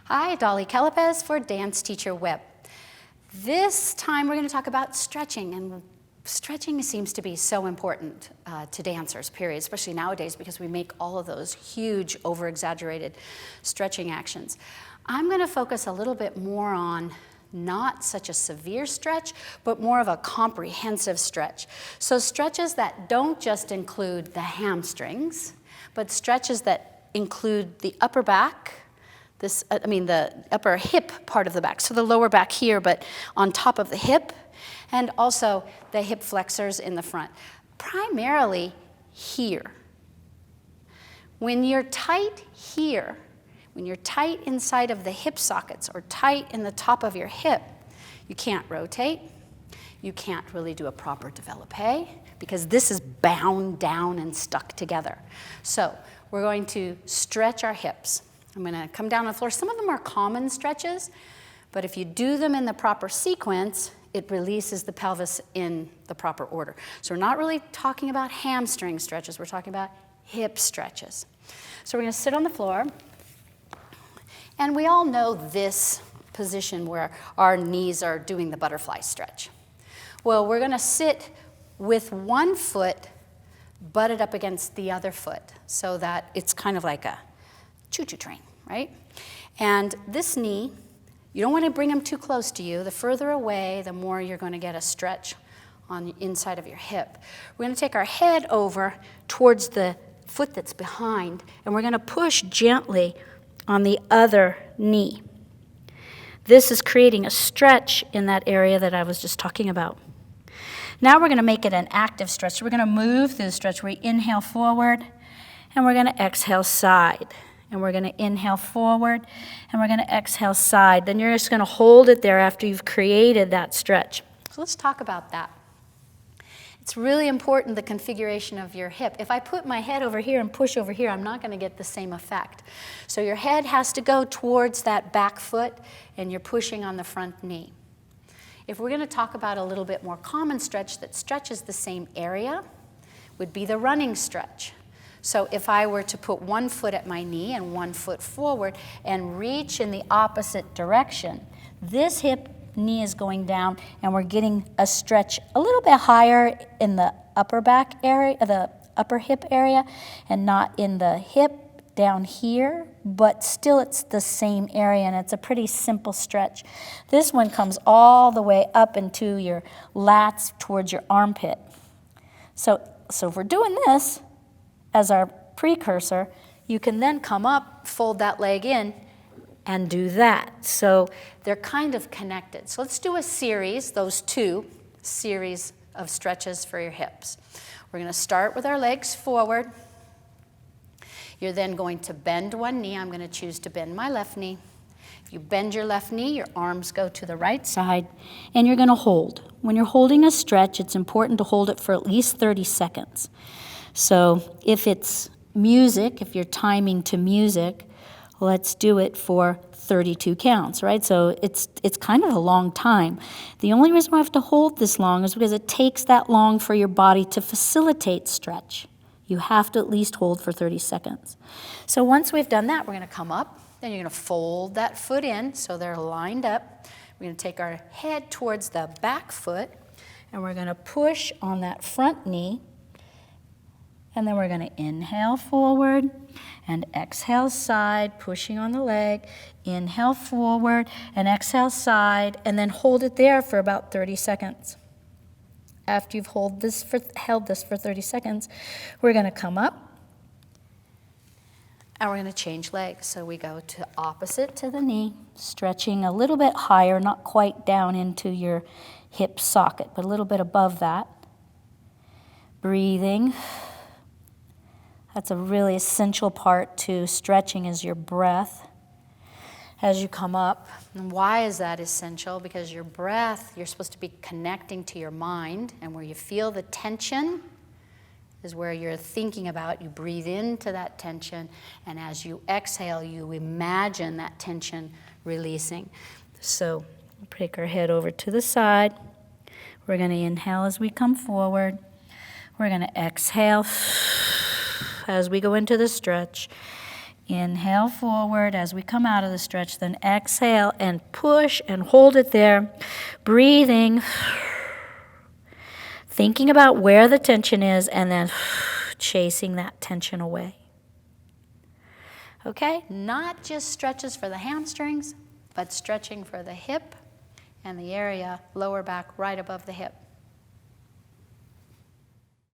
Hi, Dolly Calapez for Dance Teacher Web. This time we're going to talk about stretching, and stretching seems to be so important to dancers, period, especially nowadays because we make all of those huge, over-exaggerated stretching actions. I'm going to focus a little bit more on not such a severe stretch, but more of a comprehensive stretch. So stretches that don't just include the hamstrings, but stretches that include the upper back, the upper hip part of the back, so the lower back here, but on top of the hip, and also the hip flexors in the front, primarily here. When you're tight here, when you're tight inside of the hip sockets or tight in the top of your hip, you can't rotate, you can't really do a proper développé because this is bound down and stuck together. So we're going to stretch our hips. I'm going to come down on the floor. Some of them are common stretches, but if you do them in the proper sequence, it releases the pelvis in the proper order. So we're not really talking about hamstring stretches. We're talking about hip stretches. So we're going to sit on the floor. And we all know this position where our knees are doing the butterfly stretch. Well, we're going to sit with one foot butted up against the other foot so that it's kind of like a choo-choo train, right? And this knee, you don't want to bring them too close to you. The further away, the more you're going to get a stretch on the inside of your hip. We're going to take our head over towards the foot that's behind, and we're going to push gently on the other knee. This is creating a stretch in that area that I was just talking about. Now we're going to make it an active stretch. We're going to move through the stretch. We inhale forward, and we're going to exhale side. And we're going to inhale forward, and we're going to exhale side. Then you're just going to hold it there after you've created that stretch. So let's talk about that. It's really important, the configuration of your hip. If I put my head over here and push over here, I'm not going to get the same effect. So your head has to go towards that back foot, and you're pushing on the front knee. If we're going to talk about a little bit more common stretch that stretches the same area, would be the running stretch. So if I were to put one foot at my knee and one foot forward and reach in the opposite direction, this hip knee is going down and we're getting a stretch a little bit higher in the upper back area, the upper hip area, and not in the hip down here, but still it's the same area and it's a pretty simple stretch. This one comes all the way up into your lats towards your armpit. So if we're doing this as our precursor, you can then come up, fold that leg in, and do that. So they're kind of connected. So let's do a series, those two series of stretches for your hips. We're going to start with our legs forward. You're then going to bend one knee. I'm going to choose to bend my left knee. If you bend your left knee, your arms go to the right side, and you're going to hold. When you're holding a stretch, it's important to hold it for at least 30 seconds. So if it's music, if you're timing to music, let's do it for 32 counts, right? So it's kind of a long time. The only reason we have to hold this long is because it takes that long for your body to facilitate stretch. You have to at least hold for 30 seconds. So once we've done that, we're going to come up, then you're going to fold that foot in so they're lined up. We're going to take our head towards the back foot, and we're going to push on that front knee. And then we're going to inhale forward and exhale side, pushing on the leg. Inhale forward and exhale side, and then hold it there for about 30 seconds. After you've held this for 30 seconds, we're going to come up, and we're going to change legs. So we go to opposite to the knee, stretching a little bit higher, not quite down into your hip socket, but a little bit above that. Breathing. That's a really essential part to stretching is your breath as you come up. And why is that essential? Because your breath, you're supposed to be connecting to your mind, and where you feel the tension is where you're thinking about. You breathe into that tension, and as you exhale, you imagine that tension releasing. So take our head over to the side. We're going to inhale as we come forward. We're going to exhale as we go into the stretch. Inhale forward as we come out of the stretch, then exhale and push and hold it there. Breathing, thinking about where the tension is, and then chasing that tension away. Okay? Not just stretches for the hamstrings, but stretching for the hip and the area lower back right above the hip.